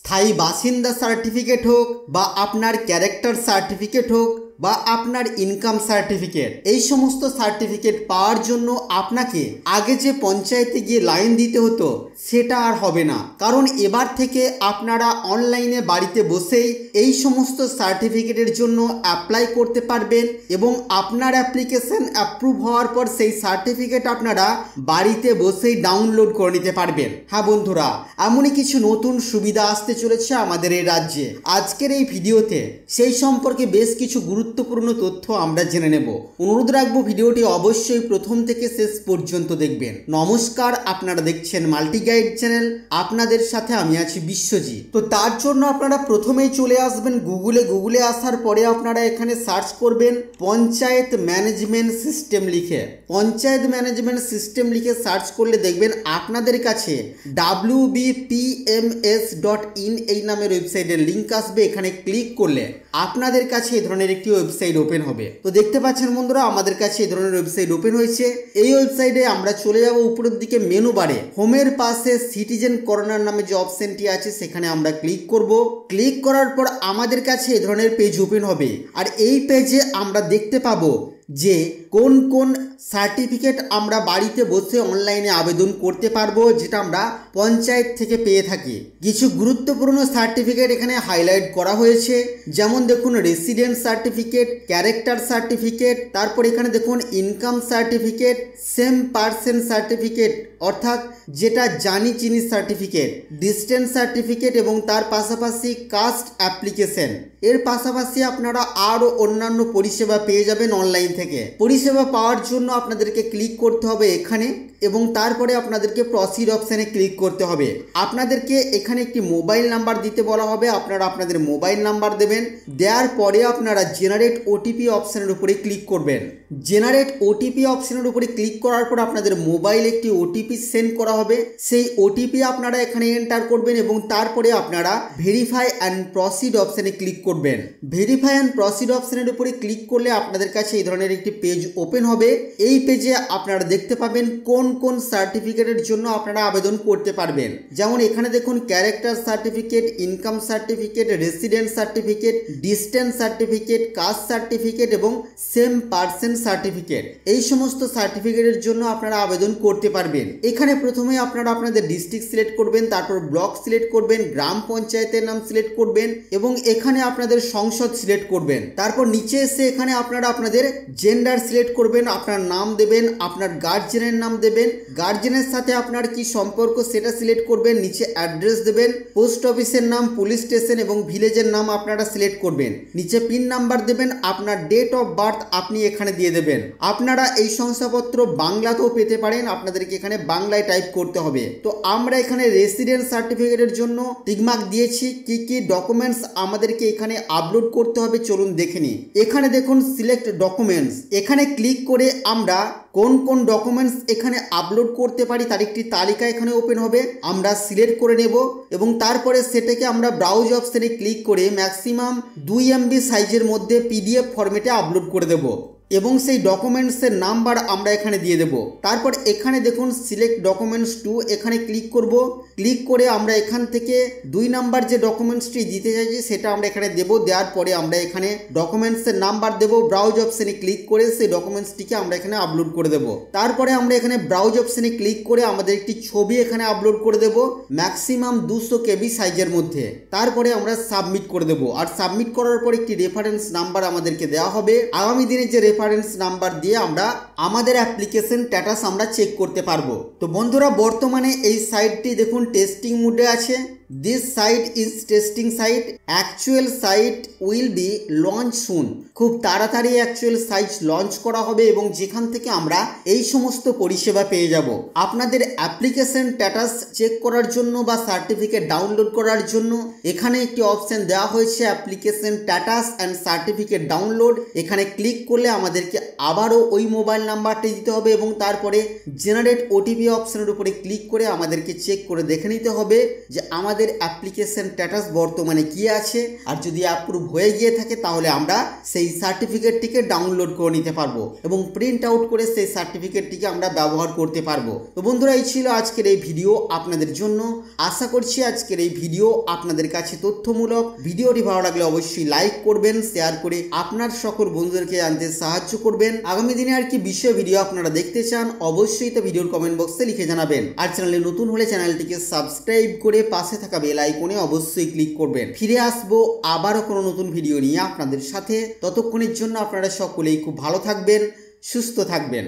স্থায়ী বাসিন্দা সার্টিফিকেট হোক বা আপনার ক্যারেক্টার সার্টিফিকেট হোক বা আপনার ইনকাম সার্টিফিকেট, এই সমস্ত সার্টিফিকেট পাওয়ার জন্য আপনাকে আগে যে পঞ্চায়েতে গিয়ে লাইন দিতে হতো সেটা আর হবে না। কারণ এবার থেকে আপনারা অনলাইনে বাড়িতে বসেই এই সমস্ত সার্টিফিকেটের জন্য অ্যাপ্লাই করতে পারবেন এবং আপনার অ্যাপ্লিকেশন অ্যাপ্রুভ হওয়ার পর সেই সার্টিফিকেট আপনারা বাড়িতে বসেই ডাউনলোড করে নিতে পারবেন। হ্যাঁ বন্ধুরা, এমনই কিছু নতুন সুবিধা আসতে চলেছে আমাদের এই রাজ্যে। আজকের এই ভিডিওতে সেই সম্পর্কে বেশ কিছু গুরুত্বপূর্ণ তথ্য আমরা জেনে নেব। অনুরোধ রাখবো ভিডিওটি অবশ্যই প্রথম থেকে শেষ পর্যন্ত দেখবেন। নমস্কার, আপনারা দেখছেন মাল্টি গাইড চ্যানেল, আপনাদের সাথে আমি আছি বিশ্বজিৎ। তো তার জন্য আপনারা প্রথমেই চলে আসবেন গুগলে আসার পরে আপনারা এখানে সার্চ করবেন পঞ্চায়েত ম্যানেজমেন্ট সিস্টেম লিখে। পঞ্চায়েত ম্যানেজমেন্ট সিস্টেম লিখে সার্চ করলে দেখবেন আপনাদের কাছে wbpms.in এই নামের ওয়েবসাইটের লিঙ্ক আসবে। এখানে ক্লিক করলে আপনাদের কাছে এই ধরনের একটি ওয়েবসাইট ওপেন হবে। তো দেখতে পাচ্ছেন বন্ধুরা, আমাদের কাছে এই ধরনের ওয়েবসাইট ওপেন হয়েছে। এই ওয়েবসাইটে আমরা চলে যাব উপরের দিকে মেনু বারে, হোমের পাশে সিটিজেন কর্নার নামে যে অপশনটি আছে সেখানে আমরা ক্লিক করব। ক্লিক করার পর আমাদের কাছে এই ধরনের পেজ ওপেন হবে। আর এই পেজে আমরা দেখতে পাবো যে কোন কোন সার্টিফিকেট আমরা বাড়িতে বসে অনলাইনে আবেদন করতে পারবো, যেটা আমরা পঞ্চায়েত থেকে পেয়ে থাকি। কিছু গুরুত্বপূর্ণ সার্টিফিকেট এখানে হাইলাইট করা হয়েছে, যেমন দেখুন রেসিডেন্ট সার্টিফিকেট, ক্যারেক্টার সার্টিফিকেট, তারপর এখানে দেখুন income certificate, same person certificate অর্থাৎ যেটা জানি চিনি সার্টিফিকেট, ডিস্টেন্স সার্টিফিকেট এবং তার পাশাপাশি কাস্ট অ্যাপ্লিকেশন। এর পাশাপাশি আপনারা আরও অন্যান্য পরিষেবা পেয়ে যাবেন অনলাইন থেকে। পরিষেবা পাওয়ার জন্য আপনাদেরকে ক্লিক করতে হবে এখানে এবং তারপরে আপনাদেরকে প্রসিড অপশানে ক্লিক করতে হবে। আপনাদেরকে এখানে একটি মোবাইল নাম্বার দিতে বলা হবে। আপনারা আপনাদের মোবাইল নাম্বার দেবেন। দেওয়ার পরে আপনারা জেনারেট ওটিপি অপশানের উপরে ক্লিক করবেন। জেনারেট ওটিপি অপশানের উপরে ক্লিক করার পর আপনাদের মোবাইল একটি ওটিপি সেন্ড করা হবে। সেই ওটিপি আপনারা এখানে এন্টার করবেন এবং তারপরে আপনারা ভেরিফাই অ্যান্ড প্রসিড অপশানে ক্লিক করবেন। ভেরিফাই অ্যান্ড প্রসিড অপশানের উপরে ক্লিক করলে আপনাদের কাছে এই ধরনের একটি পেজ ওপেন হবে। এই পেজে আপনারা দেখতে পাবেন কোন কোন সার্টিফিকেটের জন্য আপনারা আবেদন করতে পারবেন। যেমন এখানে দেখুন character certificate, income certificate, resident certificate, distance certificate, caste certificate এবং সেম পার্সন সার্টিফিকেট। এই সমস্ত সার্টিফিকেটের জন্য আপনারা আবেদন করতে পারবেন। এখানে প্রথমে আপনারা আপনাদের ডিস্ট্রিক্ট সিলেক্ট করবেন, তারপর ব্লক সিলেক্ট করবেন, গ্রাম পঞ্চায়েতের নাম সিলেক্ট করবেন এবং এখানে আপনাদের সংসদ সিলেক্ট করবেন। তারপর নিচে এসে এখানে আপনারা আপনাদের জেন্ডার সিলেক্ট করবেন, আপনার নাম দেবেন, আপনার গার্জিয়ানের নাম দেবেন, গার্জিয়ানের সাথে আপনার কি সম্পর্ক সেটা সিলেক্ট করবেন, নিচে অ্যাড্রেস দেবেন, পোস্ট অফিসের নাম, পুলিশ স্টেশন এবং ভিলেজের নাম আপনারা সিলেক্ট করবেন, নিচে পিন নাম্বার দেবেন, আপনার ডেট অফ বার্থ আপনি এখানে দিয়ে দেবেন। আপনারা এই শংসাপত্র বাংলাতেও পেতে পারেন, আপনাদেরকে এখানে বাংলায় টাইপ করতে হবে। তো আমরা এখানে রেসিডেন্ট সার্টিফিকেটের জন্য টিকমার্ক দিয়েছি। কি কি ডকুমেন্টস আমাদেরকে এখানে আপলোড করতে হবে চলুন দেখে নিই। এখানে দেখুন সিলেক্ট ডকুমেন্টস, এখানে ক্লিক করে আমরা কোন কোন ডকুমেন্টস এখানে আপলোড করতে পারি তার একটি তালিকা এখানে ওপেন হবে। আমরা সিলেক্ট করে নেব এবং তারপরে সেটাকে আমরা ব্রাউজ অপশানে ক্লিক করে ম্যাক্সিমাম 2 MB সাইজের মধ্যে PDF ফরম্যাটে আপলোড করে দেব এবং সেই ডকুমেন্টসের নাম্বার আমরা এখানে দিয়ে দেব। তারপর এখানে দেখুন সিলেক্ট ডকুমেন্টস টু, এখানে ক্লিক করব। ক্লিক করে আমরা এখান থেকে 2 নাম্বার যে ডকুমেন্টসটি দিতে চাইছি সেটা আমরা এখানে দেব। দেওয়ার পরে আমরা এখানে ডকুমেন্টসের নাম্বার দেব। ব্রাউজ অপশানে ক্লিক করে সেই ডকুমেন্টসটিকে আমরা এখানে আপলোড করে দেব। তারপরে আমরা এখানে ব্রাউজ অপশানে ক্লিক করে আমাদের একটি ছবি এখানে আপলোড করে দেব ম্যাক্সিমাম 200 KB সাইজের মধ্যে। তারপরে আমরা সাবমিট করে দেব। আর সাবমিট করার পর একটি রেফারেন্স নাম্বার আমাদেরকে দেওয়া হবে। আগামী দিনে যে রেফারেন্স নাম্বার দিয়ে আমরা আমাদের অ্যাপ্লিকেশন স্ট্যাটাস আমরা চেক করতে পারবো। তো বন্ধুরা, বর্তমানে এই সাইটটি দেখুন টেস্টিং মোডে আছে। This site is testing site. Actual site will be launched soon. খুব তাড়াতাড়ি অ্যাকচুয়াল সাইট লঞ্চ করা হবে এবং যেখান থেকে আমরা এই সমস্ত পরিষেবা পেয়ে যাব। আপনাদের অ্যাপ্লিকেশন স্ট্যাটাস চেক করার জন্য বা সার্টিফিকেট ডাউনলোড করার জন্য এখানে একটি অপশন দেওয়া হয়েছে application status and certificate download. এখানে ক্লিক করলে আমাদেরকে আবারও ওই মোবাইল নাম্বারটি দিতে হবে এবং তারপরে জেনারেট ওটিপি অপশনের উপরে ক্লিক করে আমাদেরকে চেক করে দেখে নিতে হবে যে আমাদের আমাদের অ্যাপ্লিকেশন স্ট্যাটাস বর্তমানে কি আছে, আর যদি অ্যাপ্রুভ হয়ে গিয়ে থাকে তাহলে আমরা সেই সার্টিফিকেটটিকে ডাউনলোড করে নিতে পারবো এবং প্রিন্ট আউট করে সেই সার্টিফিকেটটিকে আমরা ব্যবহার করতে পারবো। তো বন্ধুরা, এই ছিল আজকের এই ভিডিও আপনাদের জন্য। আশা করছি আজকের এই ভিডিও আপনাদের কাছে তথ্যমূলক। ভিডিওটি ভালো লাগলে অবশ্যই লাইক করবেন, শেয়ার করে আপনার সকল বন্ধুদেরকে জানতে সাহায্য করবেন। আগামী দিনে আর কি বিষয় ভিডিও আপনারা দেখতে চান অবশ্যই তো ভিডিওর কমেন্ট বক্সে লিখে জানাবেন। আর চ্যানেলে নতুন হলে চ্যানেলটিকে সাবস্ক্রাইব করে পাশে থাকা বেল আইকনে অবশ্যই ক্লিক করবেন। ফিরে আসবো আবারও কোনো নতুন ভিডিও নিয়ে আপনাদের সাথে। ততক্ষণের জন্য আপনারা সকলেই খুব ভালো থাকবেন, সুস্থ থাকবেন।